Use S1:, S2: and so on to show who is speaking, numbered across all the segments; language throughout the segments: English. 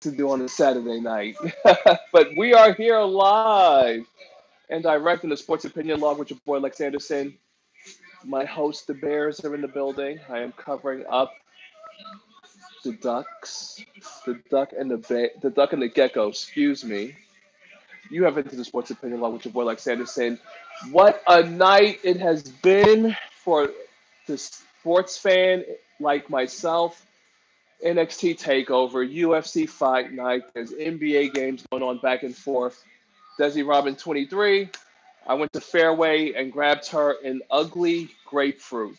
S1: to do on a Saturday night. But we are here live and direct in the Sports Opinion Log with your boy Lex Anderson. My host, the Bears, are in the building. I am covering up the Ducks, the duck and the gecko. Excuse me. You have into the Sports Opinion Log with your boy Lex Anderson. What a night it has been for the sports fan like myself. NXT Takeover, UFC Fight Night. There's NBA games going on back and forth. Desi Robin 23. I went to Fairway and grabbed her an ugly grapefruit.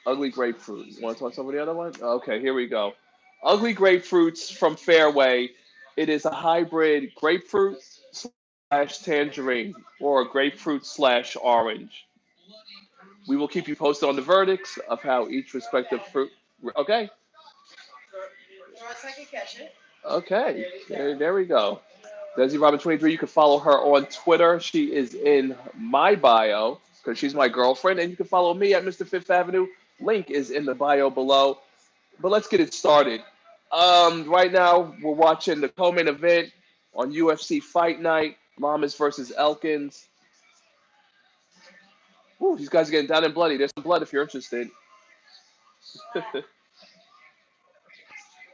S1: Ugly grapefruit. You want to talk about the other one? Okay, here we go. Ugly grapefruits from Fairway. It is a hybrid grapefruit slash tangerine or grapefruit slash orange. We will keep you posted on the verdicts of how each respective fruit. Okay. Okay. There we go. Desi Robin 23. You can follow her on Twitter. She is in my bio because she's my girlfriend, and you can follow me at Mr. Fifth Avenue. Link is in the bio below. But let's get it started. Right now we're watching the co-main event on UFC Fight Night. Lamas versus Elkins. Ooh, these guys are getting down and bloody. There's some blood if you're interested.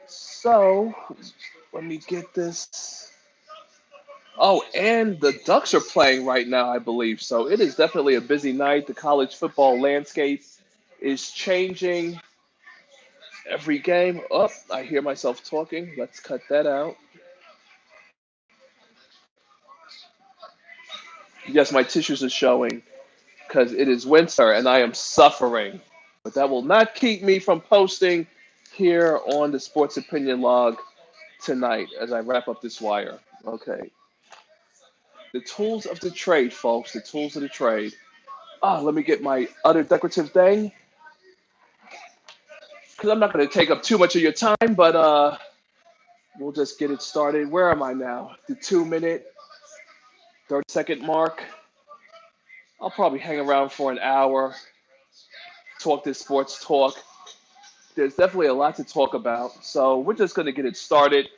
S1: So let me get this. Oh, and the Ducks are playing right now, I believe. So it is definitely a busy night. The college football landscape is changing every game. Oh, I hear myself talking. Let's cut that out. Yes, my tissues are showing because it is winter and I am suffering. But that will not keep me from posting here on the Sports Opinion Log tonight as I wrap up this wire. Okay. The tools of the trade, folks. The tools of the trade. Let me get my other decorative thing because I'm not going to take up too much of your time, but we'll just get it started. Where am I now? The 2 minute, 30-second mark. I'll probably hang around for an hour, talk this sports talk. There's definitely a lot to talk about, so we're just going to get it started.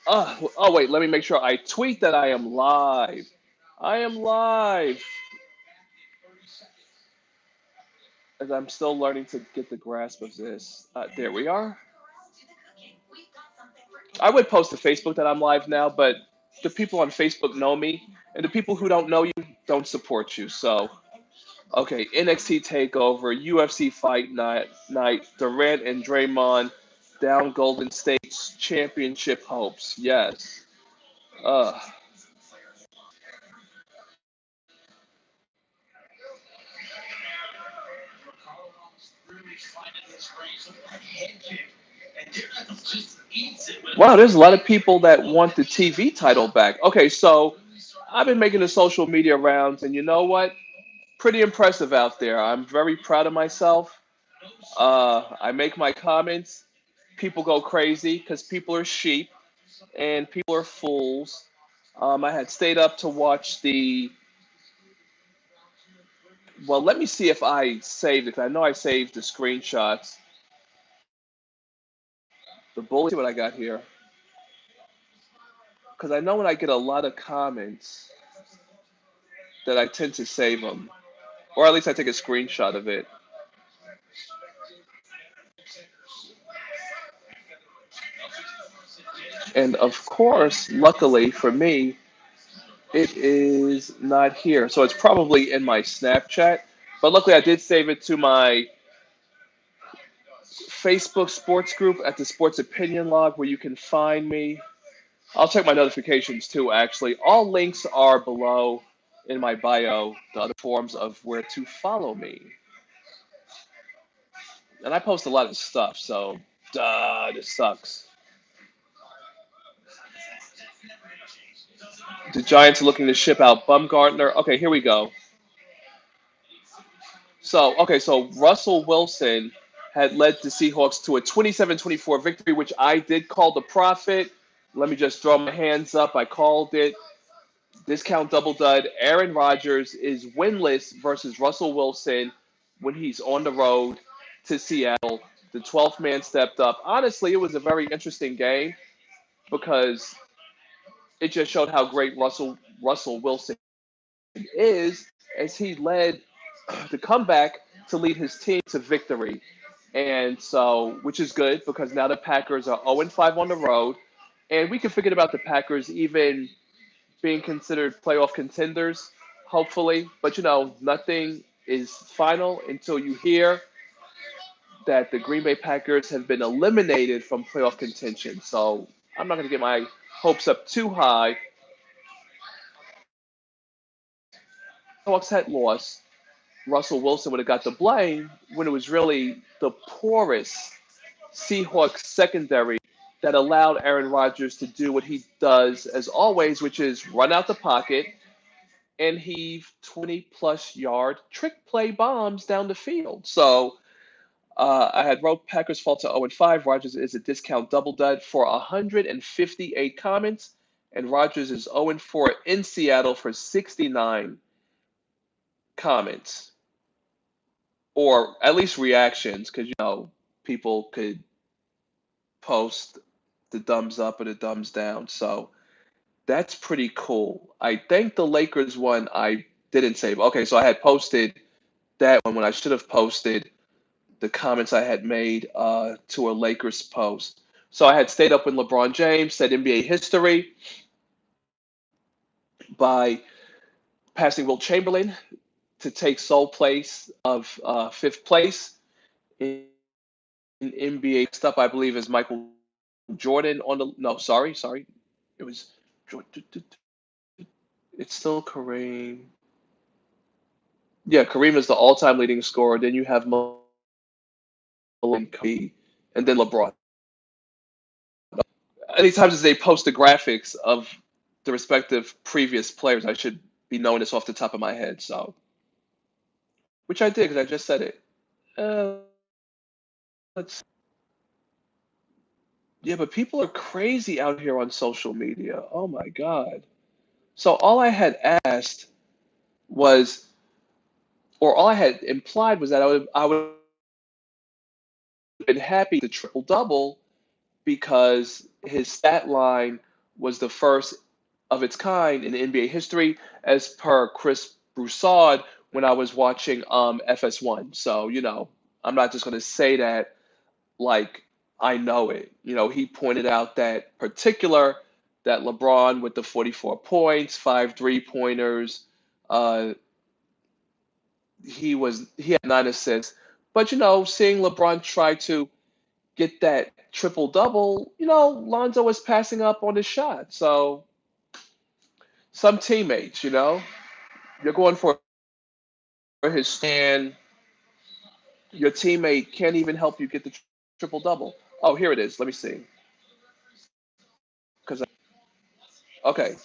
S1: Wait, let me make sure I tweet that I am live. I am live, as I'm still learning to get the grasp of this. There we are. I would post to Facebook that I'm live now, but the people on Facebook know me, and the people who don't know you don't support you. So, okay, NXT Takeover, UFC Fight Night, Durant and Draymond down Golden State's championship hopes. Yes. Uh, wow, there's a lot of people that want the TV title back. Okay, so I've been making the social media rounds, and you know what? Pretty impressive out there. I'm very proud of myself. I make my comments. People go crazy because people are sheep and people are fools. I had stayed up to watch the. Well, let me see if I saved it, 'cause I know I saved the screenshots. The bully, see what I got here. Because I know when I get a lot of comments that I tend to save them, or at least I take a screenshot of it. And of course, luckily for me, it is not here. So it's probably in my Snapchat. But luckily, I did save it to my Facebook sports group at the Sports Opinion Log where you can find me. I'll check my notifications too, actually. All links are below in my bio, the other forms of where to follow me. And I post a lot of stuff, so this sucks. The Giants are looking to ship out Bumgartner. Okay, here we go. So Russell Wilson had led the Seahawks to a 27-24 victory, which I did call the profit. Let me just throw my hands up. I called it. Discount double dud. Aaron Rodgers is winless versus Russell Wilson when he's on the road to Seattle. The 12th man stepped up. Honestly, it was a very interesting game. because it just showed how great Russell Wilson is as he led the comeback to lead his team to victory. And so, which is good because now the Packers are 0-5 on the road. And we can forget about the Packers even being considered playoff contenders, hopefully. But nothing is final until you hear that the Green Bay Packers have been eliminated from playoff contention. So I'm not going to get my hopes up too high. Hawks had lost. Russell Wilson would have got the blame when it was really the porous Seahawks secondary that allowed Aaron Rodgers to do what he does as always, which is run out the pocket and heave 20 plus yard trick play bombs down the field. So I had wrote Packers fall to 0-5. Rodgers is a discount double dud for 158 comments, and Rodgers is 0-4 in Seattle for 69 comments, or at least reactions, because people could post the thumbs up or the thumbs down. So that's pretty cool. I think the Lakers one I didn't save. Okay, so I had posted that one when I should have posted the comments I had made to a Lakers post. So I had stayed up with LeBron James, said NBA history by passing Wilt Chamberlain to take sole place of fifth place in NBA. Next up, I believe, is Michael Jordan on the. No, sorry. It was. It's still Kareem. Yeah, Kareem is the all-time leading scorer. Then you have Malone, Kobe, and then LeBron. Anytime as they post the graphics of the respective previous players, I should be knowing this off the top of my head. So, which I did because I just said it. Uh, let's. Yeah, but people are crazy out here on social media. Oh my God. So all I had asked was, or all I had implied was that I would have been happy to triple double because his stat line was the first of its kind in NBA history, as per Chris Broussard when I was watching FS1. So I'm not just going to say that like I know it. He pointed out that LeBron with the 44 points, 5 3-pointers, uh, he had 9 assists. But seeing LeBron try to get that triple double, Lonzo was passing up on his shot. So some teammates, you're going for his stand. Your teammate can't even help you get the triple double. Oh, here it is. Let me see. Because okay,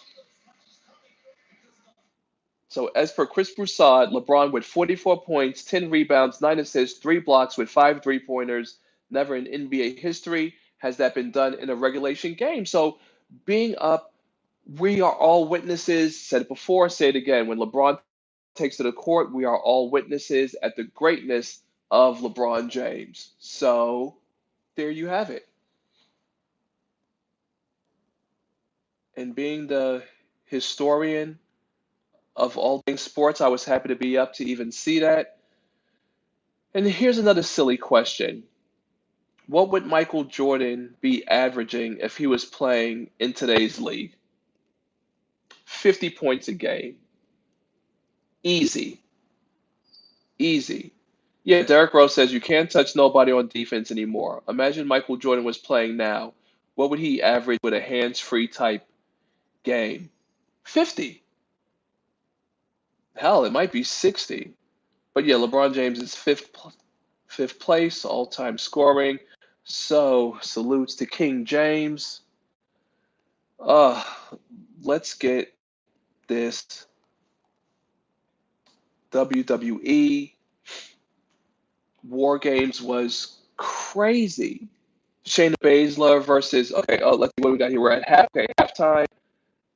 S1: so as per Chris Broussard, LeBron with 44 points, 10 rebounds, 9 assists, 3 blocks with 5 3-pointers. Never in NBA history has that been done in a regulation game. So being up, we are all witnesses. Said it before, say it again. When LeBron takes to the court, we are all witnesses at the greatness of LeBron James. So there you have it. And being the historian of all things sports, I was happy to be up to even see that. And here's another silly question. What would Michael Jordan be averaging if he was playing in today's league? 50 points a game. Easy. Easy. Yeah, Derek Rose says you can't touch nobody on defense anymore. Imagine Michael Jordan was playing now. What would he average with a hands-free type game? 50. Hell, it might be 60. But yeah, LeBron James is fifth place all-time scoring. So salutes to King James. Uh, let's get this WWE War Games was crazy. Shayna Baszler versus okay. Oh, let's see what we got here. We're at halftime.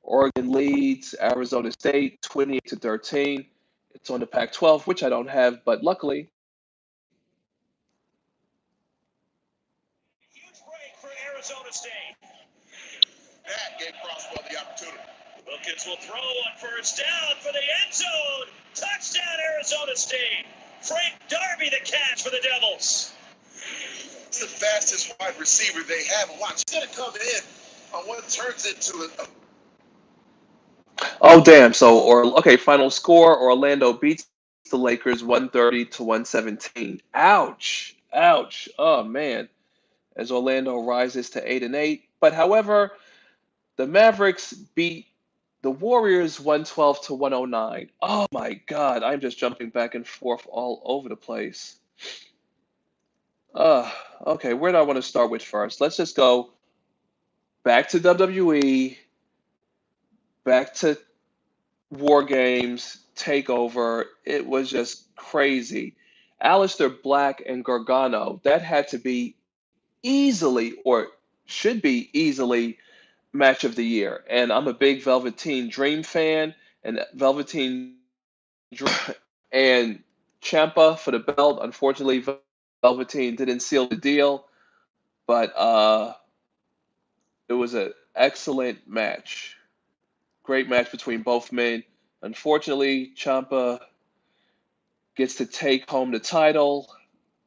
S1: Oregon leads Arizona State 28-13. It's on the Pac-12, which I don't have, but luckily.
S2: Huge break for Arizona State. Wilkins will throw on first down for the end zone. Touchdown, Arizona State. Frank Darby the catch for the Devils.
S3: It's the fastest wide receiver they have. And watch, he's going to come in on what turns into a
S1: Oh, damn. So, okay, final score, Orlando beats the Lakers 130 to 117. Ouch. Ouch. Oh, man. As Orlando rises to 8-8. But however, the Mavericks beat the Warriors 112 to 109. Oh my God, I'm just jumping back and forth all over the place. Uh, okay, where do I want to start with first? Let's just go back to WWE, back to War Games, Takeover. It was just crazy. Aleister Black and Gargano, that had to be easily, or should be easily, match of the year. And I'm a big Velveteen Dream fan, and Velveteen Dream and Ciampa for the belt. Unfortunately, Velveteen didn't seal the deal, but it was an excellent match. Great match between both men. Unfortunately, Ciampa gets to take home the title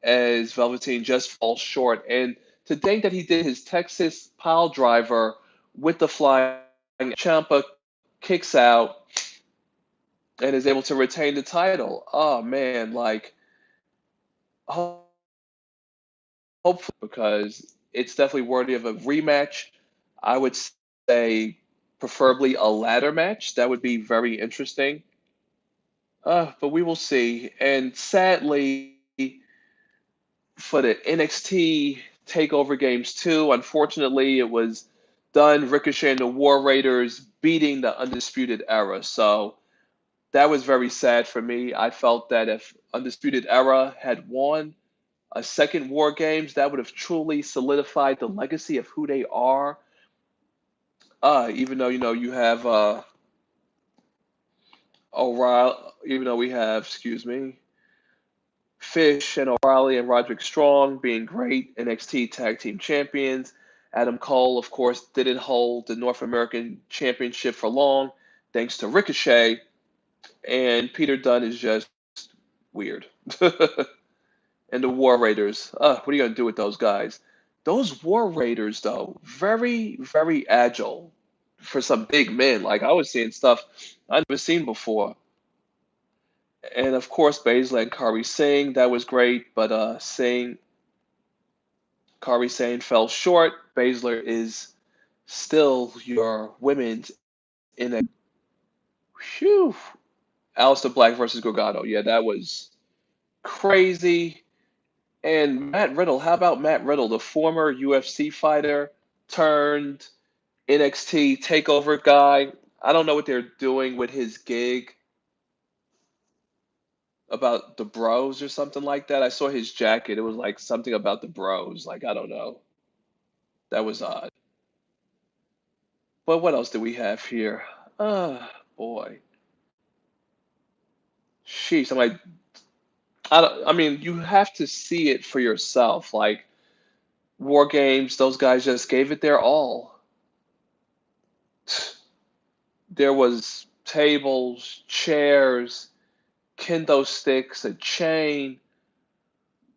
S1: as Velveteen just falls short. And to think that he did his Texas pile driver with the flying, Ciampa kicks out and is able to retain the title. Oh man, like hopefully, because it's definitely worthy of a rematch. I would say preferably a ladder match. That would be very interesting. But we will see. And sadly, for the NXT Takeover Games 2, unfortunately, it was done Ricochet and the War Raiders beating the Undisputed Era. So that was very sad for me. I felt that if Undisputed Era had won a second War Games, that would have truly solidified the legacy of who they are. Even though you have O'Reilly, even though we have, excuse me, Fish and O'Reilly and Roderick Strong being great NXT Tag Team Champions. Adam Cole, of course, didn't hold the North American Championship for long, thanks to Ricochet. And Peter Dunne is just weird. And the War Raiders. What are you going to do with those guys? Those War Raiders, though, very, very agile for some big men. Like, I was seeing stuff I'd never seen before. And of course, Baszler and Kari Singh, that was great. But Kari Singh fell short. Baszler is still your women's in a. Whew. Aleister Black versus Gargano. Yeah, that was crazy. And Matt Riddle, how about Matt Riddle, the former UFC fighter turned NXT takeover guy? I don't know what they're doing with his gig about the bros or something like that. I saw his jacket. It was like something about the bros. Like, I don't know. That was odd. But what else do we have here? Boy. Sheesh. I'm like, I mean, you have to see it for yourself. Like, War Games, those guys just gave it their all. There was tables, chairs, kendo sticks, a chain.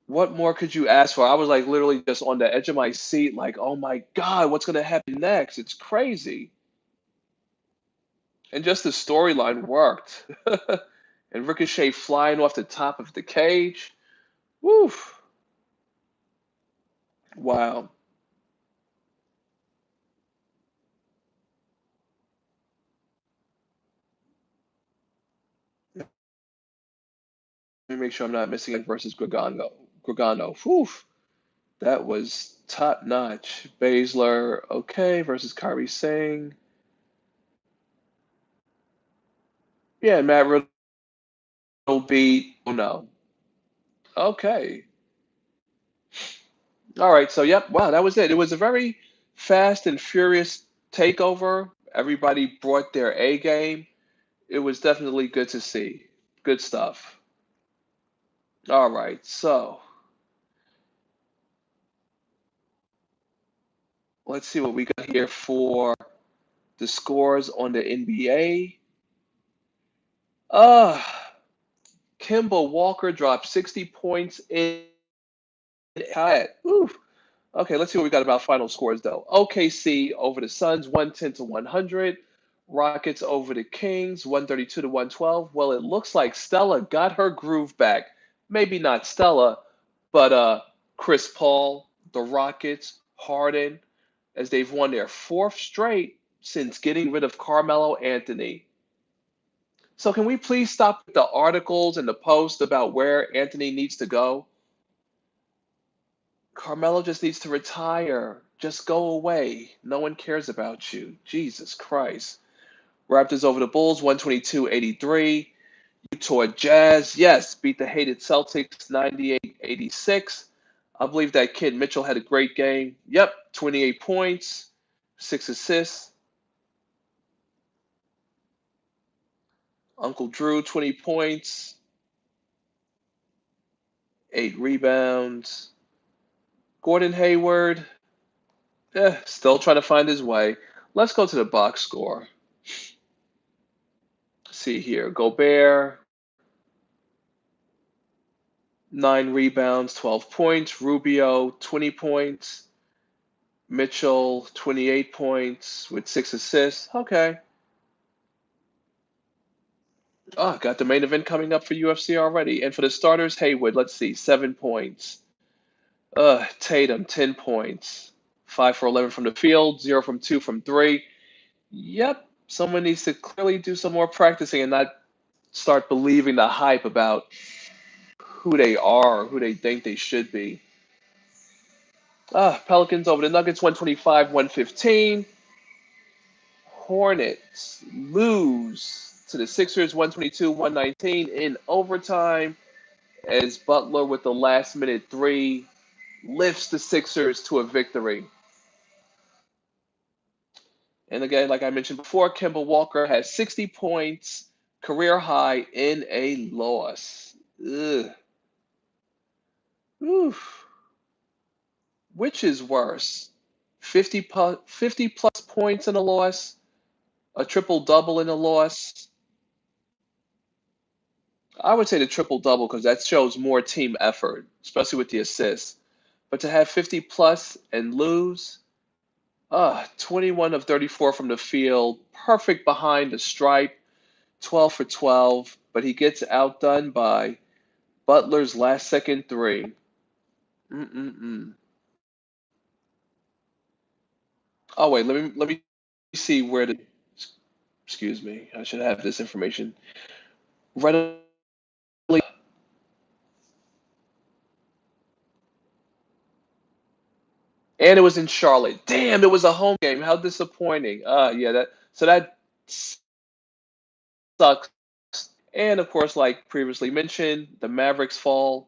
S1: What more could you ask for? I was like literally just on the edge of my seat, like, oh my God, what's gonna happen next? It's crazy. And just the storyline worked. And Ricochet flying off the top of the cage. Woof. Wow. Let me make sure I'm not missing it versus Gargano. Gargano. Woof. That was top notch. Baszler, okay, versus Kairi Singh. Yeah, Matt Riddle beat. Oh no. Okay. All right. So, yep. Wow, that was it. It was a very fast and furious takeover. Everybody brought their A game. It was definitely good to see. Good stuff. All right. So, let's see what we got here for the scores on the NBA. Uh, Kemba Walker dropped 60 points in cut. Oof. Okay, let's see what we got about final scores though. OKC over the Suns, 110 to 100. Rockets over the Kings, 132 to 112. Well, it looks like Stella got her groove back. Maybe not Stella, but Chris Paul, the Rockets, Harden, as they've won their fourth straight since getting rid of Carmelo Anthony. So can we please stop with the articles and the posts about where Anthony needs to go? Carmelo just needs to retire. Just go away. No one cares about you. Jesus Christ. Raptors over the Bulls, 122-83. Utah Jazz, yes, beat the hated Celtics 98-86. I believe that kid Mitchell had a great game. Yep, 28 points, 6 assists. Uncle Drew, 20 points, 8 rebounds. Gordon Hayward, still trying to find his way. Let's go to the box score. See here. Gobert, 9 rebounds, 12 points. Rubio, 20 points. Mitchell, 28 points with 6 assists. Okay. Oh, got the main event coming up for UFC already. And for the starters, Haywood, let's see, 7 points. Tatum, 10 points. 5 for 11 from the field, 0 from 2 from 3. Yep, someone needs to clearly do some more practicing and not start believing the hype about who they are, who they think they should be. Pelicans over the Nuggets, 125-115. Hornets lose to the Sixers, 122-119 in overtime as Butler with the last minute three lifts the Sixers to a victory. And again, like I mentioned before, Kemba Walker has 60 points, career high in a loss. Ugh. Oof. Which is worse? 50 plus points in a loss, a triple double in a loss. I would say the triple double because that shows more team effort, especially with the assists. But to have 50 plus and lose, 21 of 34 from the field, perfect behind the stripe, 12 for 12, but he gets outdone by Butler's last second three. Mm-mm-mm. Oh wait, let me see where the excuse me, I should have this information. Readily, and it was in Charlotte. Damn, it was a home game. How disappointing. Yeah, that sucks. And of course, like previously mentioned, the Mavericks fall.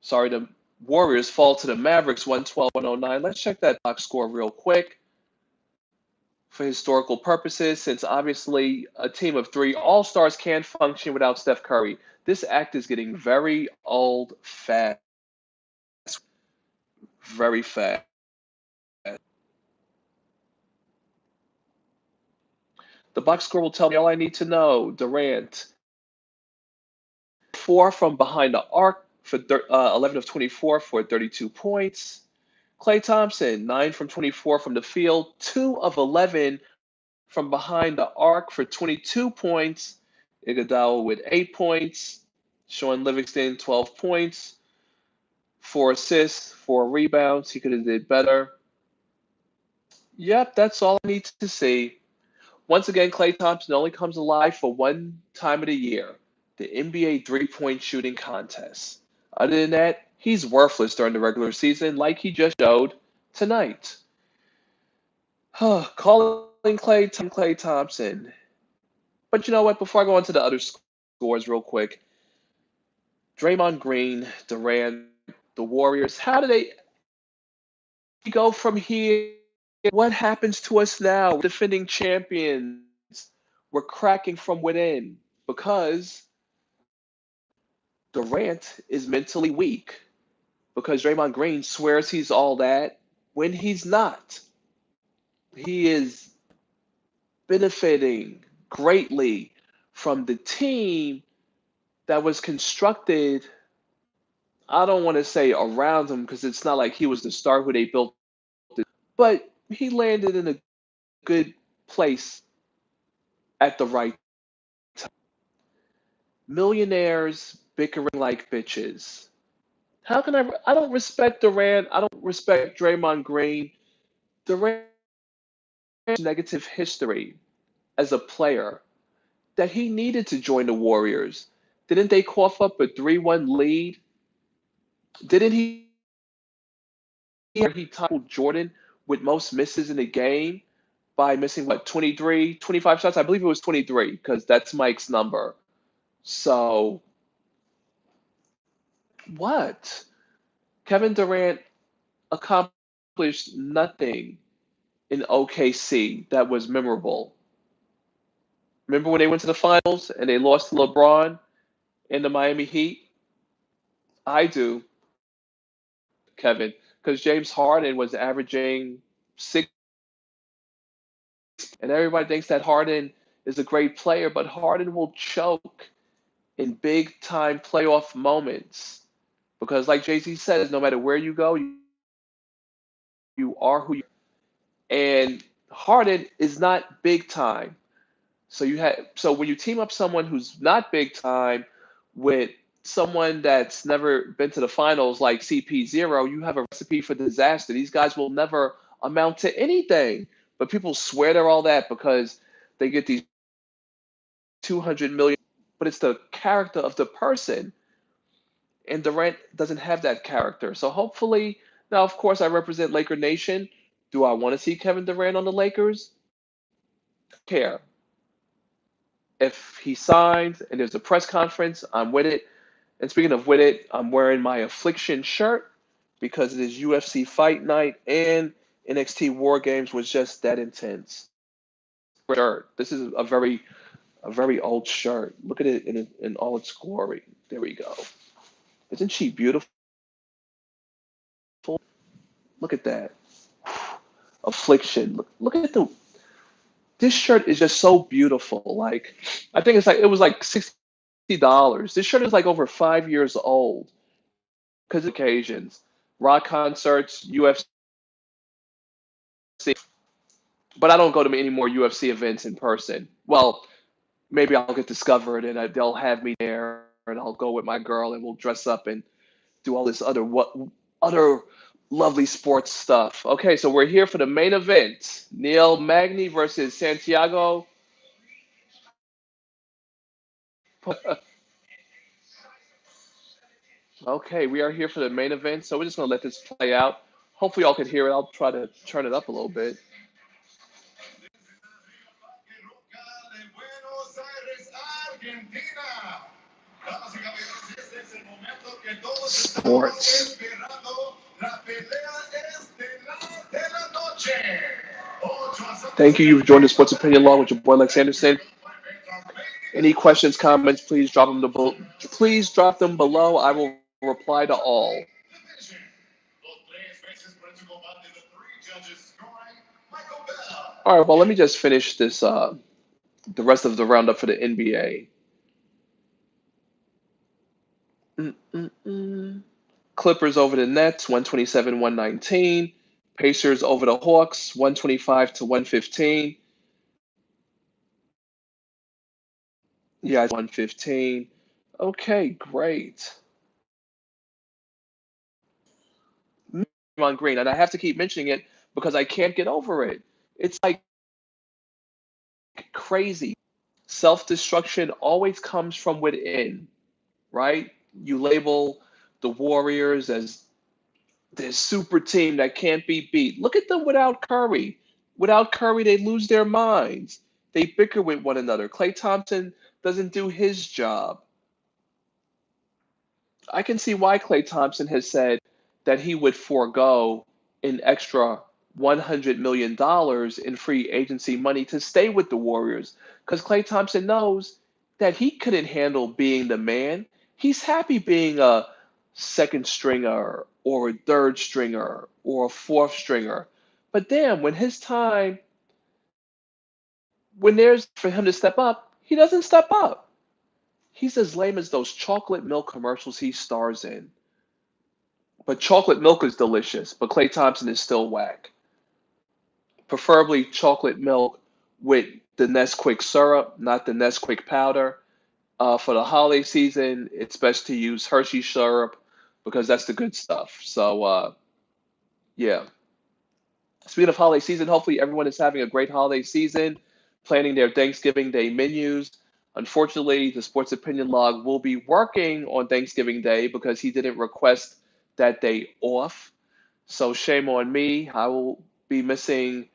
S1: Sorry, the Warriors fall to the Mavericks 112-109. Let's check that box score real quick for historical purposes, since obviously a team of three All-Stars can't function without Steph Curry. This act is getting very old fast. Very fast. The box score will tell me all I need to know. Durant, 4 from behind the arc for 11 of 24 for 32 points. Klay Thompson, 9 from 24 from the field, 2 of 11 from behind the arc for 22 points. Iguodala with 8 points. Sean Livingston, 12 points, 4 assists, 4 rebounds. He could have did better. Yep, that's all I need to see. Once again, Klay Thompson only comes alive for one time of the year, the NBA three-point shooting contest. Other than that, he's worthless during the regular season, like he just showed tonight. Calling Klay Thompson. But you know what? Before I go on to the other scores real quick, Draymond Green, Durant, the Warriors, how do they go from here? What happens to us now? Defending champions. We're cracking from within because Durant is mentally weak. Because Draymond Green swears he's all that when he's not. He is benefiting greatly from the team that was constructed. I don't want to say around him because it's not like he was the star who they built it, but he landed in a good place at the right time. Millionaires bickering like bitches. How can I? I don't respect Durant. I don't respect Draymond Green. Durant has negative history as a player that he needed to join the Warriors. Didn't they cough up a 3-1 lead? Didn't he toppled Jordan with most misses in the game by missing what 23, 25 shots? I believe it was 23 because that's Mike's number. So what? Kevin Durant accomplished nothing in OKC that was memorable. Remember when they went to the finals and they lost to LeBron and the Miami Heat? I do, Kevin, because James Harden was averaging 6, and everybody thinks that Harden is a great player, but Harden will choke in big time playoff moments because, like Jay Z says, no matter where you go, you are who you are. And Harden is not big time. So when you team up someone who's not big time with someone that's never been to the finals like CP0, you have a recipe for disaster. These guys will never amount to anything. But people swear they're all that because they get these 200 million, but it's the character of the person. And Durant doesn't have that character. So hopefully, now of course I represent Laker Nation. Do I want to see Kevin Durant on the Lakers? Care. If he signs and there's a press conference, I'm with it. And speaking of with it, I'm wearing my Affliction shirt because it is UFC Fight Night and NXT War Games was just that intense. Shirt. This is a very old shirt. Look at it in all its glory. There we go. Isn't she beautiful? Look at that. Affliction. Look at the. This shirt is just so beautiful. Like, I think it was like $60. This shirt is like over 5 years old because of occasions, rock concerts, UFC. But I don't go to any more UFC events in person. Well, maybe I'll get discovered and they'll have me there, and I'll go with my girl and we'll dress up and do all this other lovely sports stuff. Okay, so we're here for the main event: Neil Magny versus Santiago. Okay, we are here for the main event, so we're just gonna let this play out. Hopefully, y'all can hear it. I'll try to turn it up a little bit. Sports. Thank you. You've joined the Sports Opinion Law with your boy Lex Anderson. Any questions, comments, please drop them below. I will reply to all. All right. Well, let me just finish this. The rest of the roundup for the NBA. Mm-mm-mm. Clippers over the Nets, 127-119. Pacers over the Hawks, 125-115. Yeah, 115. Okay, great. On Green, and I have to keep mentioning it because I can't get over it. It's like crazy. Self-destruction always comes from within, right? You label the Warriors as this super team that can't be beat. Look at them without Curry. Without Curry, they lose their minds. They bicker with one another. Klay Thompson doesn't do his job. I can see why Klay Thompson has said that he would forego an extra $100 million in free agency money to stay with the Warriors because Klay Thompson knows that he couldn't handle being the man. He's happy being a second stringer or a third stringer or a fourth stringer. But damn, when his time when there's for him to step up, he doesn't step up. He's as lame as those chocolate milk commercials he stars in. But chocolate milk is delicious, but Klay Thompson is still whack. Preferably chocolate milk with the Nesquik syrup, not the Nesquik powder. For the holiday season, it's best to use Hershey syrup because that's the good stuff. So, yeah. Speaking of holiday season, hopefully everyone is having a great holiday season, planning their Thanksgiving Day menus. Unfortunately, the Sports Opinion Log will be working on Thanksgiving Day because he didn't request that day off. So shame on me. I will be missing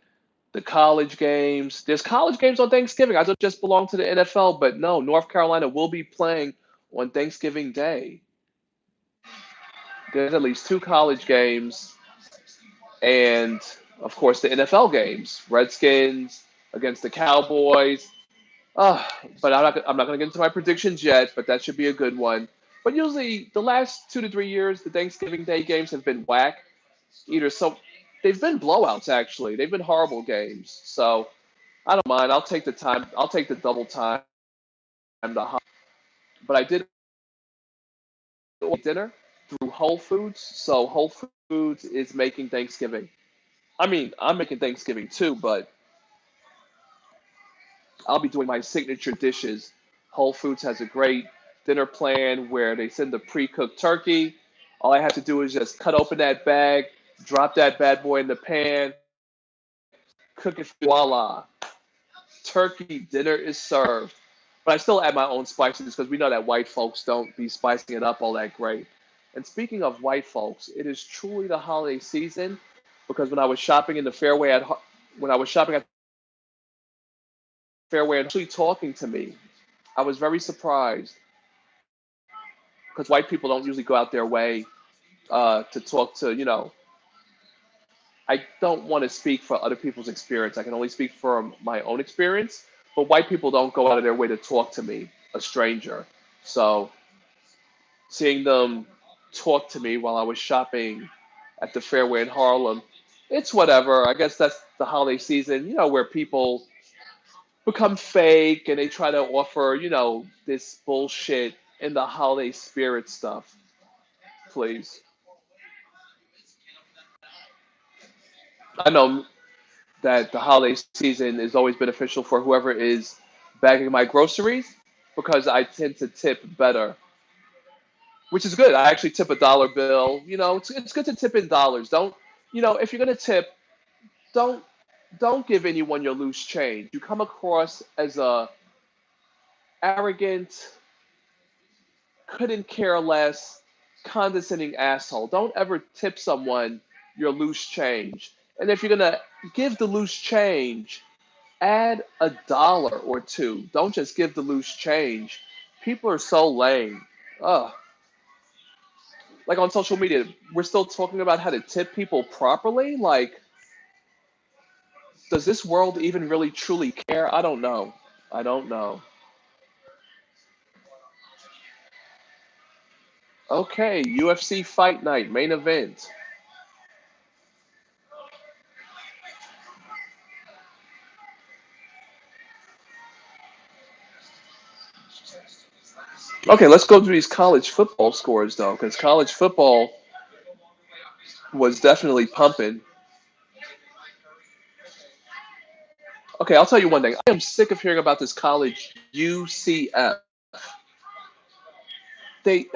S1: the college games. There's college games on Thanksgiving. I don't just belong to the NFL, but no, North Carolina will be playing on Thanksgiving Day. There's at least two college games and, of course, the NFL games. Redskins against the Cowboys. Uh, but I'm not going to get into my predictions yet, but that should be a good one. But usually the last 2 to 3 years, the Thanksgiving Day games have been whack. Either so they've been blowouts actually. They've been horrible games. So I don't mind. I'll take the time. I'll take the double time. But I did dinner through Whole Foods. So Whole Foods is making Thanksgiving. I mean, I'm making Thanksgiving too, but I'll be doing my signature dishes. Whole Foods has a great dinner plan where they send the pre-cooked turkey. All I have to do is just cut open that bag, drop that bad boy in the pan, cook it, voila. Turkey dinner is served. But I still add my own spices because we know that white folks don't be spicing it up all that great. And speaking of white folks, it is truly the holiday season because when I was shopping in the Fairway when I was shopping at the Fairway and actually talking to me, I was very surprised because white people don't usually go out their way to talk to, I don't want to speak for other people's experience. I can only speak from my own experience. But white people don't go out of their way to talk to me, a stranger. So seeing them talk to me while I was shopping at the Fairway in Harlem, it's whatever. I guess that's the holiday season, where people become fake and they try to offer, this bullshit in the holiday spirit stuff. Please. I know that the holiday season is always beneficial for whoever is bagging my groceries because I tend to tip better, which is good. I actually tip a dollar bill. It's good to tip in dollars. Don't, if you're gonna tip, don't don't give anyone your loose change. You come across as a arrogant, couldn't care less, condescending asshole. Don't ever tip someone your loose change. And if you're gonna give the loose change, add a dollar or two. Don't just give the loose change. People are so lame. Ugh. Like on social media, we're still talking about how to tip people properly. Like, does this world even really truly care? I don't know. I don't know. Okay, UFC Fight Night main event. Okay, let's go through these college football scores though, because college football was definitely pumping. Okay, I'll tell you one thing. I am sick of hearing about this college UCF. They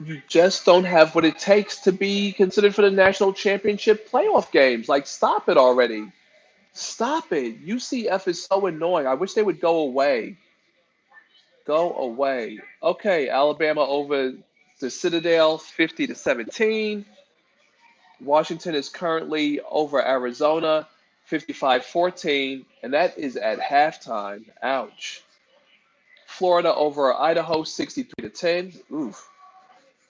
S1: You just don't have what it takes to be considered for the national championship playoff games. Like, stop it already. Stop it. UCF is so annoying. I wish they would go away. Go away. Okay, Alabama over the Citadel 50-17. Washington is currently over Arizona 55-14, and that is at halftime. Ouch. Florida over Idaho 63-10. Oof.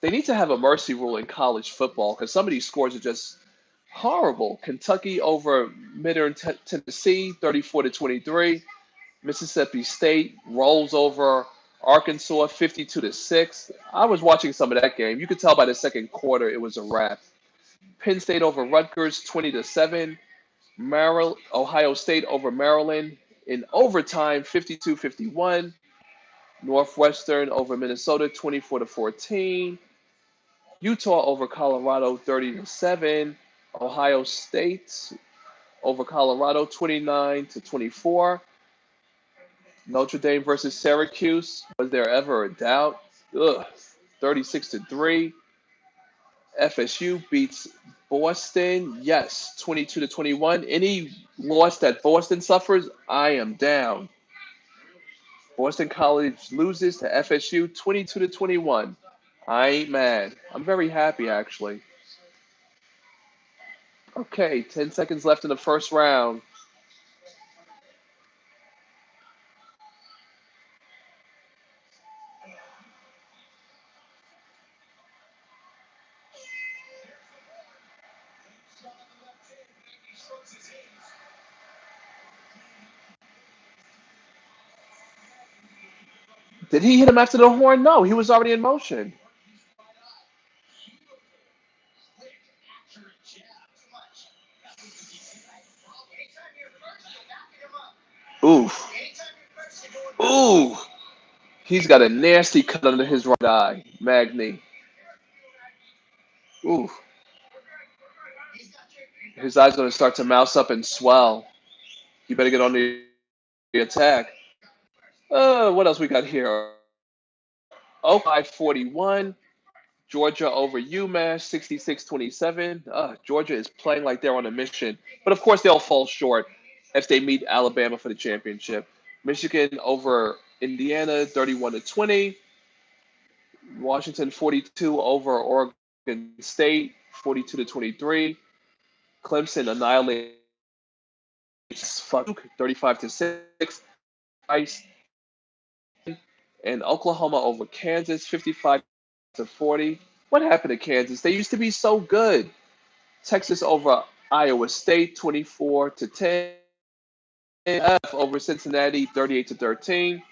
S1: They need to have a mercy rule in college football because some of these scores are just horrible. Kentucky over Middle Tennessee 34-23. Mississippi State rolls over Arkansas 52-6. I was watching some of that game. You could tell by the second quarter it was a wrap. Penn State over Rutgers 20-7. Ohio State over Maryland in overtime, 52-51. Northwestern over Minnesota, 24-14. Utah over Colorado, 30-7. Ohio State over Colorado, 29-24. Notre Dame versus Syracuse. Was there ever a doubt? Ugh, 36-3. FSU beats Boston. Yes, 22-21. Any loss that Boston suffers, I am down. Boston College loses to FSU 22-21. I ain't mad. I'm very happy actually. Okay, 10 seconds left in the first round. Did he hit him after the horn? No, he was already in motion. Oof. Ooh. He's got a nasty cut under his right eye. Magni. Ooh. His eye's going to start to mouse up and swell. You better get on the attack. What else we got here? Oak 41. Georgia over UMass 66-27. Georgia is playing like they're on a mission. But of course, they'll fall short if they meet Alabama for the championship. Michigan over Indiana 31-20. Washington 42 over Oregon State 42-23. Clemson annihilates 35-6. Rice and Oklahoma over Kansas 55-40. What happened to Kansas? They used to be so good. Texas over Iowa State 24-10. F over Cincinnati 38-13.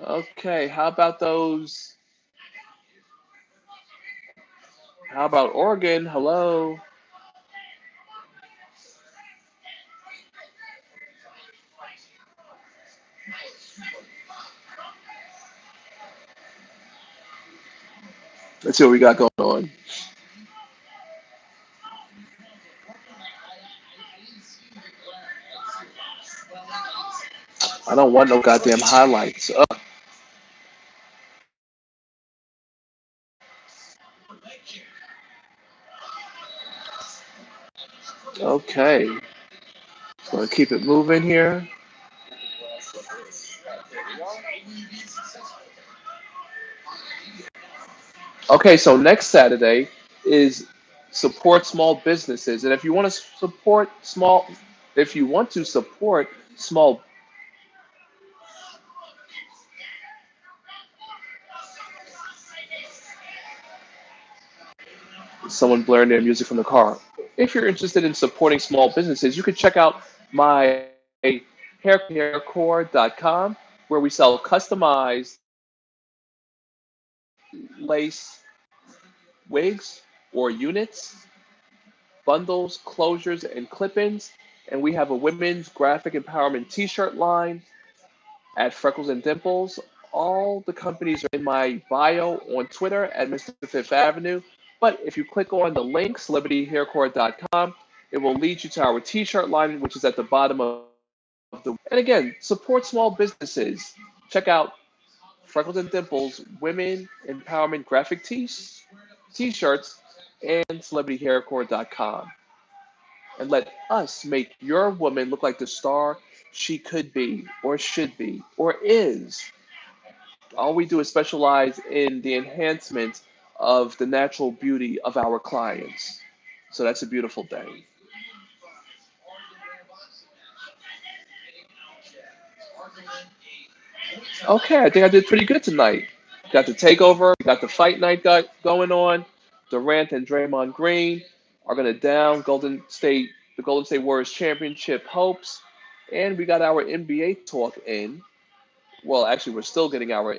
S1: Okay, how about those? How about Oregon? Hello. Let's see what we got going on. I don't want no goddamn highlights. Okay, so gonna keep it moving here. Okay, so next Saturday is support small businesses, and if you want to support small, someone blaring their music from the car. If you're interested in supporting small businesses, you can check out my haircore.com where we sell customized lace wigs or units, bundles, closures, and clip-ins. And we have a women's graphic empowerment t-shirt line at Freckles and Dimples. All the companies are in my bio on Twitter at Mr. Fifth Avenue. But if you click on the link, celebrityhaircore.com, it will lead you to our t-shirt line, which is at the bottom of the. And again, support small businesses. Check out Freckles and Dimples Women Empowerment Graphic T-shirts and celebrityhaircore.com. And let us make your woman look like the star she could be, or should be, or is. All we do is specialize in the enhancement of the natural beauty of our clients. So that's a beautiful thing. Okay, I think I did pretty good tonight. Got the takeover, got the fight night going on. Durant and Draymond Green are gonna down the Golden State Warriors championship hopes, and we got our NBA talk in. Well, actually, we're still getting our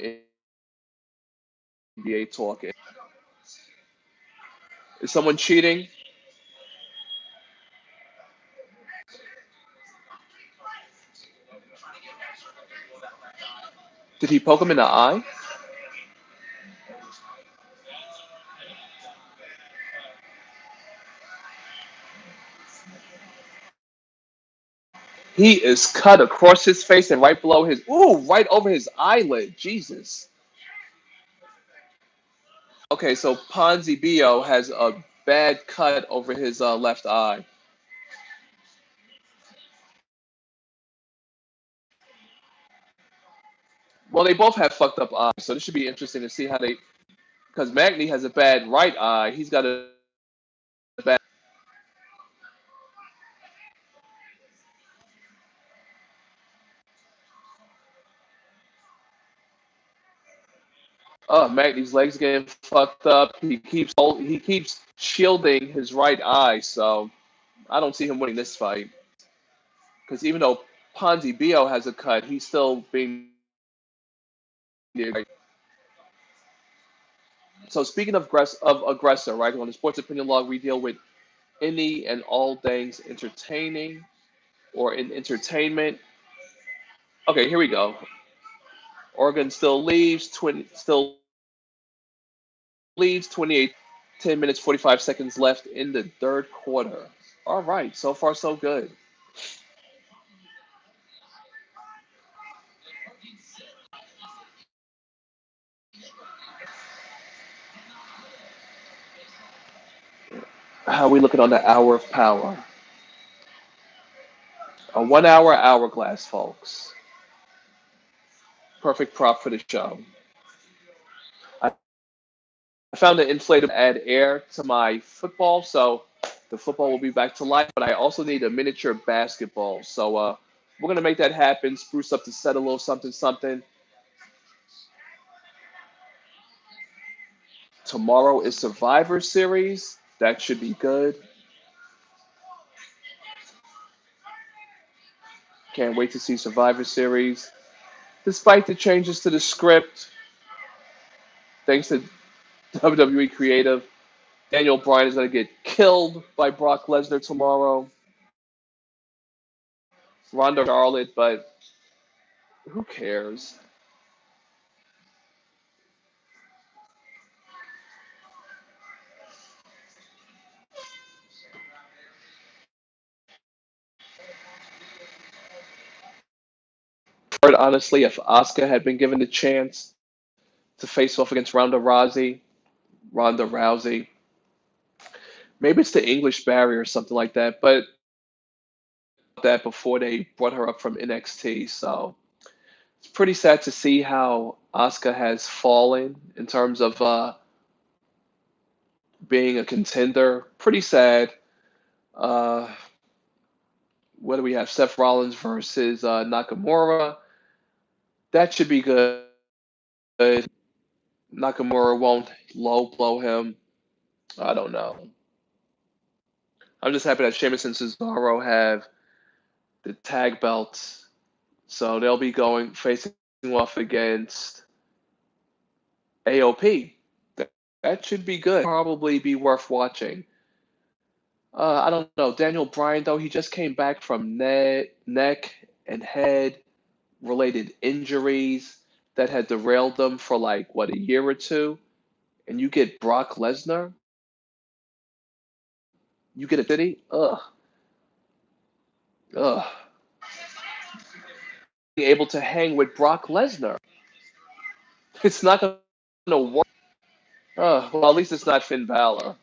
S1: NBA talk in. Is someone cheating? Did he poke him in the eye? He is cut across his face and right below his, ooh, right over his eyelid. Jesus. Okay, so Ponzi Bio has a bad cut over his left eye. Well, they both have fucked up eyes, so this should be interesting to see how they. Because Magny has a bad right eye. He's got a bad. Oh, Magny's legs getting fucked up. He keeps shielding his right eye, so I don't see him winning this fight. Because even though Ponzi Bio has a cut, he's still being. So speaking of aggressor, right? On the Sports Opinion Log, we deal with any and all things entertaining or in entertainment. Okay, here we go. Oregon still leads 28, 10 minutes 45 seconds left in the third quarter. All right, so far so good. How are we looking on the hour of power? A 1 hour hourglass, folks. Perfect prop for the show. I found an inflatable to add air to my football, so the football will be back to life. But I also need a miniature basketball, so we're gonna make that happen. Spruce up the set a little something something. Tomorrow is Survivor Series. That should be good. Can't wait to see Survivor Series. Despite the changes to the script, thanks to WWE Creative, Daniel Bryan is going to get killed by Brock Lesnar tomorrow. Ronda Charlotte, but who cares? But honestly, if Asuka had been given the chance to face off against Ronda Rousey, maybe it's the English barrier or something like that, but that before they brought her up from NXT. So it's pretty sad to see how Asuka has fallen in terms of being a contender. Pretty sad. Uh, what do we have? Seth Rollins versus Nakamura. That should be good. Nakamura won't low blow him. I don't know. I'm just happy that Sheamus and Cesaro have the tag belts, so they'll be going facing off against AOP. That should be good. Probably be worth watching. I don't know. Daniel Bryan, though, he just came back from neck and head related injuries that had derailed them for like, what, a year or two? And you get Brock Lesnar? You get a city? Ugh. Ugh. Being able to hang with Brock Lesnar. It's not going to work. Well, at least it's not Finn Balor.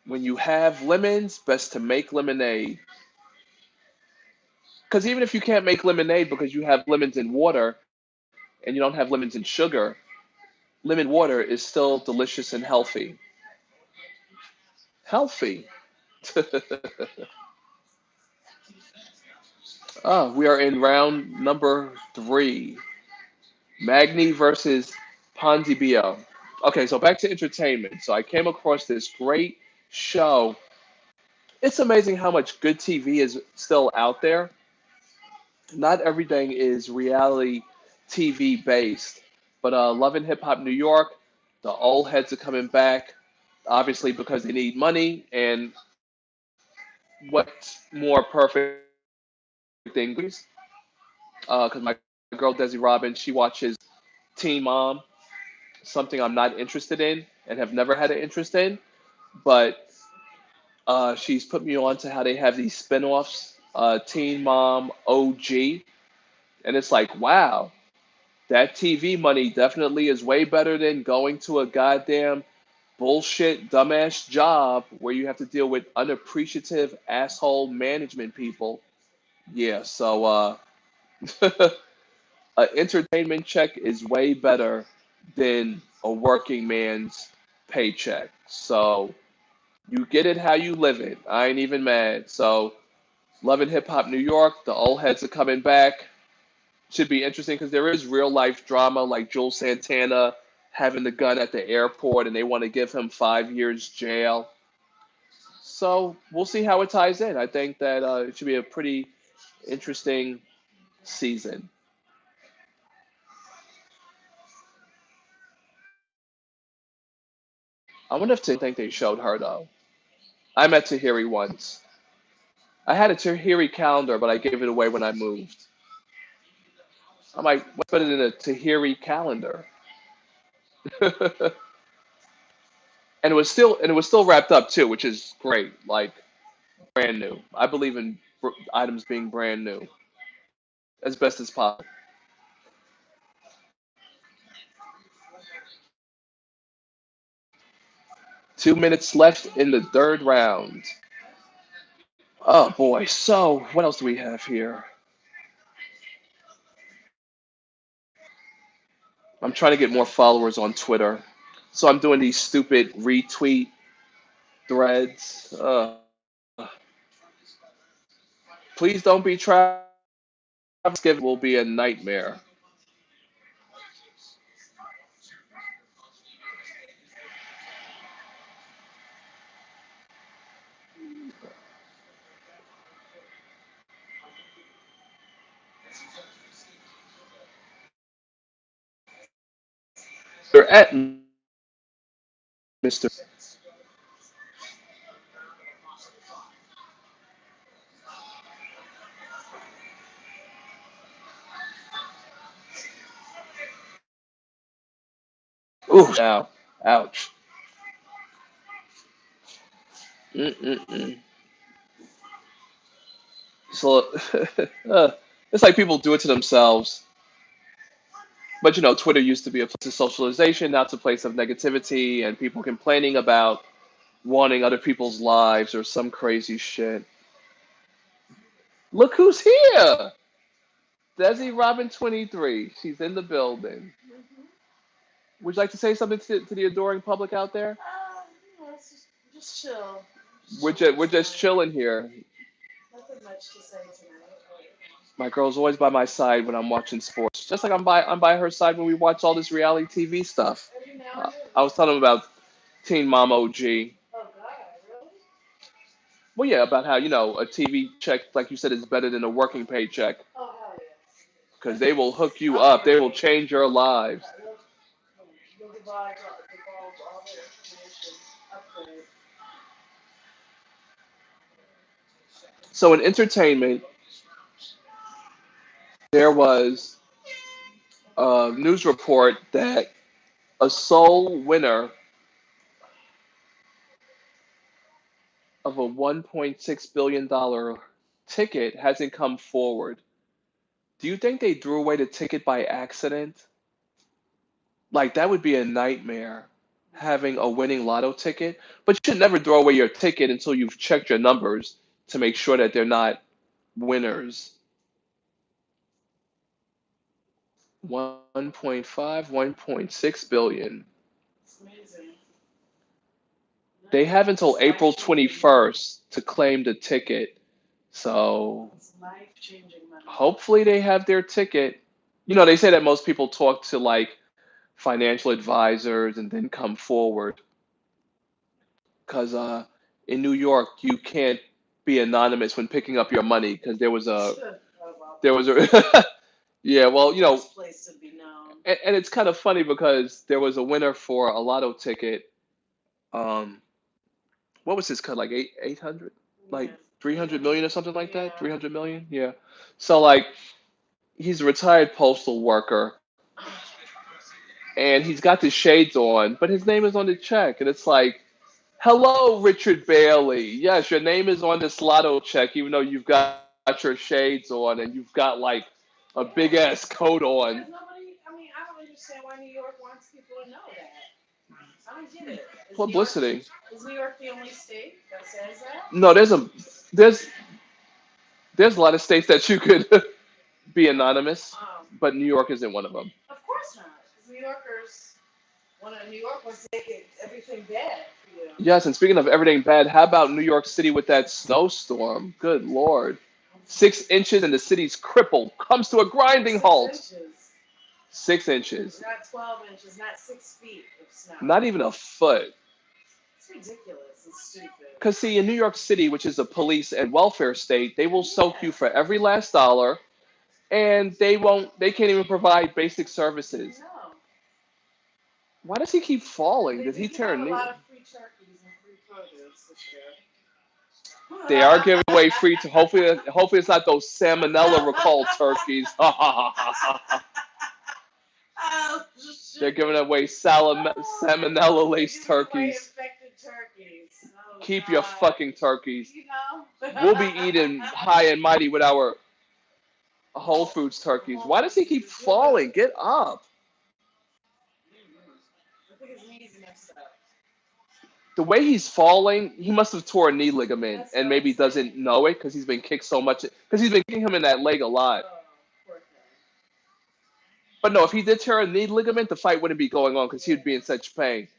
S1: When you have lemons, best to make lemonade. Because even if you can't make lemonade because you have lemons in water and you don't have lemons in sugar, lemon water is still delicious and healthy. Healthy. We are in round number 3. Magni versus Ponzibio. Okay, so back to entertainment. So I came across this great show. It's amazing how much good TV is still out there. Not everything is reality TV based, but Love and Hip Hop New York, the old heads are coming back, obviously because they need money, and what's more perfect than Because my girl Desi Robbins, she watches Teen Mom, something I'm not interested in and have never had an interest in. But she's put me on to how they have these spin-offs, Teen Mom, OG, and it's like, wow, that TV money definitely is way better than going to a goddamn bullshit dumbass job where you have to deal with unappreciative asshole management people. Yeah, so an entertainment check is way better than a working man's paycheck. So you get it how you live it. I ain't even mad. So Love and Hip Hop New York, the old heads are coming back. Should be interesting because there is real life drama like Joel Santana having the gun at the airport and they want to give him 5 years jail. So we'll see how it ties in. I think that it should be a pretty interesting season. I wonder if think they showed her though. I met Tahiri once. I had a Tahiri calendar, but I gave it away when I moved. I'm like, what's better than a Tahiri calendar? And it was still wrapped up too, which is great. Like brand new. I believe in items being brand new as best as possible. 2 minutes left in the third round. Oh boy. So what else do we have here? I'm trying to get more followers on Twitter. So I'm doing these stupid retweet threads. Please don't be Travis. Give will be a nightmare. They're at Mr. Ooh, now, ouch. Mm-mm-mm. So it's like people do it to themselves. But you know, Twitter used to be a place of socialization, now it's a place of negativity and people complaining about wanting other people's lives or some crazy shit. Look who's here! Desi Robin 23. She's in the building. Would you like to say something to the adoring public out there?
S4: Just chill.
S1: We're just chilling here.
S4: Nothing much to say tonight.
S1: My girl's always by my side when I'm watching sports. Just like I'm by her side when we watch all this reality TV stuff.
S4: Every now and then.
S1: I was telling him about Teen Mom OG.
S4: Oh God, really?
S1: Well, yeah, about how, a TV check, like you said, is better than a working paycheck.
S4: Oh hell yes.
S1: Because they will hook you up. They will
S4: Upgrade.
S1: change your lives.
S4: Yeah, they'll divulge all their information. Upgrade.
S1: So in entertainment, there was a news report that a sole winner of a $1.6 billion ticket hasn't come forward. Do you think they threw away the ticket by accident? Like, that would be a nightmare, having a winning lotto ticket. But you should never throw away your ticket until you've checked your numbers to make sure that they're not winners. 1.5, 1.6 billion.
S4: It's amazing.
S1: They have
S4: It's
S1: until
S4: life
S1: April
S4: changing money.
S1: 21st to claim the ticket. So
S4: It's life changing money.
S1: hopefully they have their ticket. They say that most people talk to like financial advisors and then come forward because in New York you can't be anonymous when picking up your money because
S4: Oh well.
S1: there was a yeah, well,
S4: Worst place to be known.
S1: and it's kind of funny because there was a winner for a lotto ticket. um what was his cut, like 800, like
S4: Yeah.
S1: 300 million or something like that,
S4: Yeah.
S1: 300 million, yeah. So like He's a retired postal worker, and he's got the shades on, but his name is on the check, and it's like, hello, Richard Bailey. Yes, your name is on this lotto check, even though you've got your shades on and you've got like a big
S4: Yeah.
S1: ass coat on.
S4: Because nobody, I mean, I don't understand why New York wants people to know that. I don't get it.
S1: Publicity.
S4: Is New York the only state that says that?
S1: No, there's there's a lot of states that you could be anonymous, but New York isn't one of them.
S4: Of course not. Because New Yorkers, New York wants to make it everything bad for you.
S1: Yes, and speaking of everything bad, how about New York City with that snowstorm? Good Lord. 6 inches and the city's crippled. Comes to a grinding halt.
S4: 6 inches.
S1: 6 inches.
S4: Not 12 inches, not 6 feet of snow.
S1: Not even a foot.
S4: It's ridiculous. It's stupid.
S1: Because, see, in New York City, which is a police and welfare state, they will soak you for every last dollar, and they can't even provide basic services.
S4: No.
S1: Why does he keep falling?
S4: They
S1: Does he
S4: give
S1: tear a
S4: out a
S1: knee?
S4: lot of free turkeys and free produce this year.
S1: They are giving away free to hopefully it's not those salmonella recalled turkeys.
S4: Oh,
S1: They're giving away salmonella laced turkeys.
S4: Infected turkeys. Oh,
S1: Keep
S4: God.
S1: your fucking turkeys.
S4: You know?
S1: We'll be eating high and mighty with our Whole Foods turkeys. Why does he keep falling? Get up.
S4: I think his knees messed up.
S1: The way he's falling, he must have tore a knee ligament
S4: That's
S1: and
S4: what
S1: maybe
S4: I'm
S1: doesn't
S4: saying.
S1: know it because he's been kicked so much. Because he's been kicking him in that leg a lot.
S4: Oh, poor thing.
S1: But no, if he did tear a knee ligament, the fight wouldn't be going on because he would be in such pain.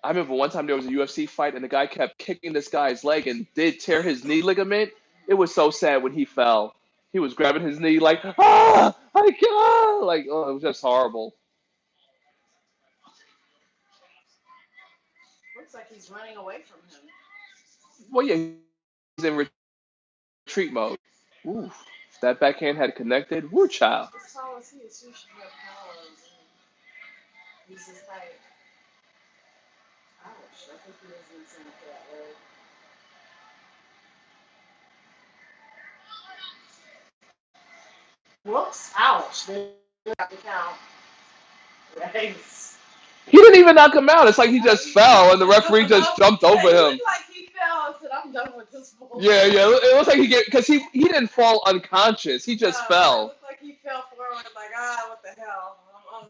S1: I remember one time there was a UFC fight and the guy kept kicking this guy's leg and did tear his knee ligament. It was so sad when he fell. He was grabbing his knee like, I can't, like, oh, it was just horrible.
S4: Looks like he's running away from him.
S1: Well, yeah, he's in retreat mode. Ooh, if that backhand had connected, woo, child.
S4: As tall as he is, he should have powers. He's his height. Ouch, I think he was in some that way. Whoops, ouch. They have to count. Yikes.
S1: He didn't even knock him out. It's like he just fell and the referee just jumped over
S4: It
S1: him.
S4: looked like he fell and said, I'm done with this bullshit.
S1: Yeah. It looks like because he didn't fall unconscious. He just
S4: It
S1: fell.
S4: looked like he fell forward like, what the hell?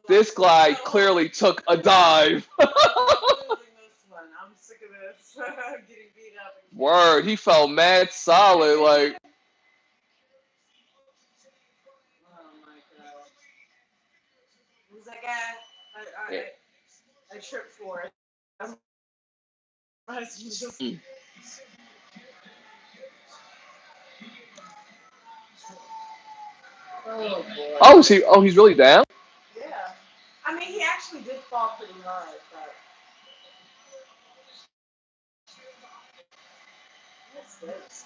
S1: This guy clearly took a dive.
S4: I'm losing this one. I'm sick of this. Getting beat up.
S1: Word, he fell mad solid. Like,
S4: Oh my God. Who's that guy? I tripped for it. Oh boy.
S1: oh, he's really down?
S4: Yeah. I mean, he actually did fall pretty hard, but. What's this?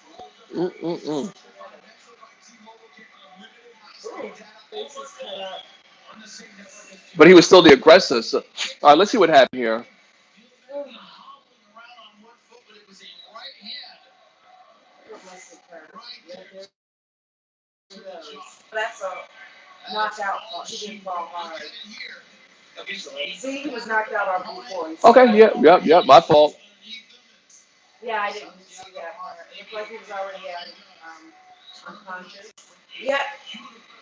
S1: Mm-mm-mm.
S4: Ooh, face is cut up.
S1: But he was still the aggressor. So, all right, let's see what happened here.
S4: It must have hurt. Yeah, there it goes. That's a knockout fall. He didn't fall hard. See, he was knocked out on before.
S1: Okay, yep, my fault.
S4: Yeah, I didn't see that part. It looked like he was already unconscious. Yep.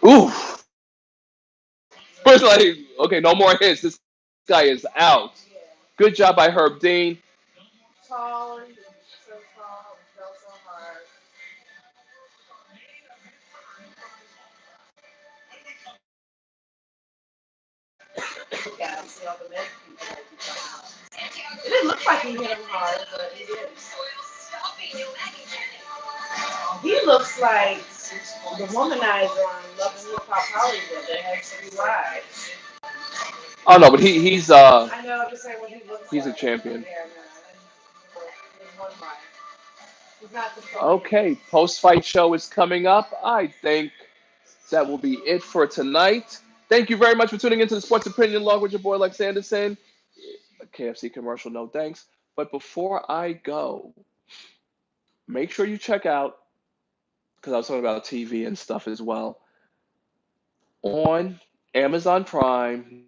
S1: Ooh. It's like, okay, no more hits. This guy is out.
S4: Yeah.
S1: Good job by Herb Dean.
S4: Tall, so tall, fell so hard. Yeah, see all the med people that he talking about. It didn't look like he hit him hard, but he did. He looks like the womanizer on Love and Hip Hop Hollywood that has 3 wives.
S1: Oh no, but he's
S4: I know, I'm just saying what he looks
S1: he's
S4: like.
S1: a champion.
S4: Yeah, no, there's one wife. He's not the same.
S1: Okay, post-fight show is coming up. I think that will be it for tonight. Thank you very much for tuning into the Sports Opinion Log with your boy Lex Anderson. A KFC commercial, no thanks. But before I go, make sure you check out because I was talking about TV and stuff as well. On Amazon Prime,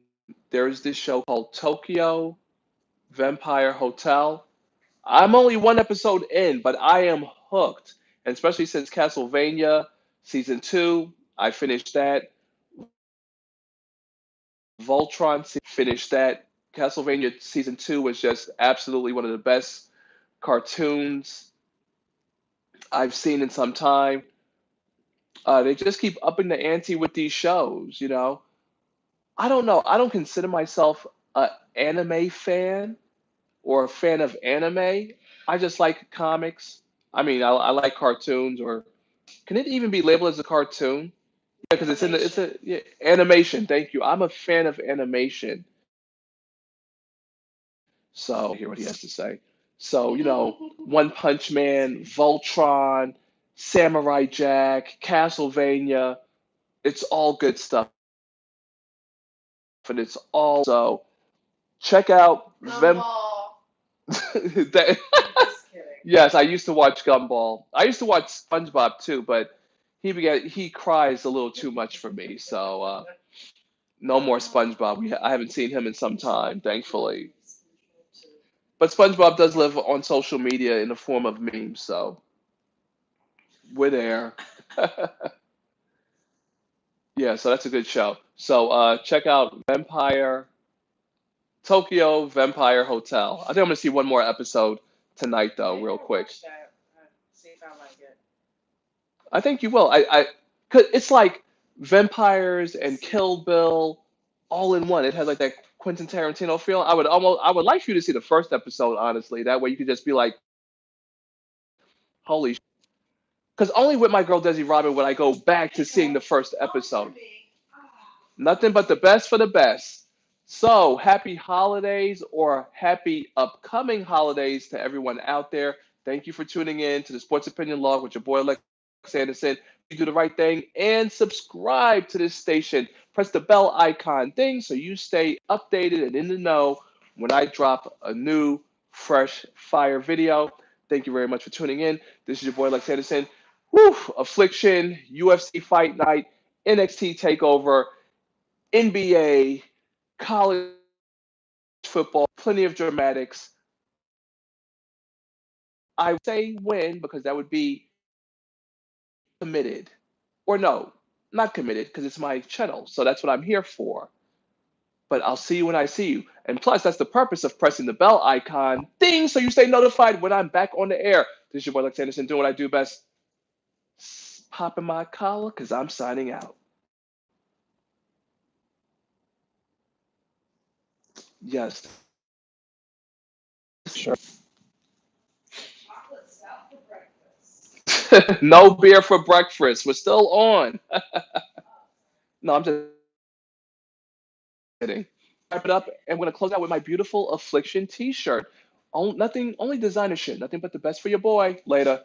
S1: there's this show called Tokyo Vampire Hotel. I'm only one episode in, but I am hooked. And especially since Castlevania season two, I finished that. Voltron finished that. Castlevania season two was just absolutely one of the best cartoons I've seen in some time. They just keep upping the ante with these shows. I don't know. I don't consider myself an anime fan or a fan of anime. I just like comics. I mean, I like cartoons, or can it even be labeled as a cartoon? Yeah, because it's a yeah, animation. Thank you. I'm a fan of animation. So hear what he has to say. So, One Punch Man, Voltron, Samurai Jack, Castlevania, it's all good stuff. And it's all so check out
S4: Gumball.
S1: that,
S4: I'm just kidding.
S1: yes, I used to watch Gumball. I used to watch SpongeBob too, but he cries a little too much for me. So no more SpongeBob. I haven't seen him in some time, thankfully. But SpongeBob does live on social media in the form of memes, so we're there. Yeah, so that's a good show. So check out Tokyo Vampire Hotel. I think I'm gonna see one more episode tonight though,
S4: Maybe
S1: real
S4: I'll
S1: quick.
S4: watch that. See if I like it.
S1: I think you will. Cause it's like vampires and Kill Bill all in one. It has like that Quentin Tarantino feel. I would like for you to see the first episode, honestly. That way you could just be like, holy. Because only with my girl Desi Robin would I go back to seeing the first
S4: Vote for
S1: episode.
S4: me.
S1: Nothing but the best for the best. So, happy holidays or happy upcoming holidays to everyone out there. Thank you for tuning in to the Sports Opinion Log with your boy Lex Anderson. You do the right thing and subscribe to this station. Press the bell icon thing so you stay updated and in the know when I drop a new, fresh, fire video. Thank you very much for tuning in. This is your boy Lex Anderson. Whew, Affliction, UFC Fight Night, NXT Takeover. NBA, college football, plenty of dramatics. I would say win because that would be committed. Or no, not committed because it's my channel. So that's what I'm here for. But I'll see you when I see you. And plus, that's the purpose of pressing the bell icon thing so you stay notified when I'm back on the air. This is your boy Lex Anderson doing what I do best. Popping my collar because I'm signing out. Yes, sure.
S4: Chocolate stout for breakfast.
S1: No beer for breakfast. We're still on. No, I'm just kidding. Wrap it up, and we're gonna close out with my beautiful Affliction T-shirt. Only designer shit. Nothing but the best for your boy. Later.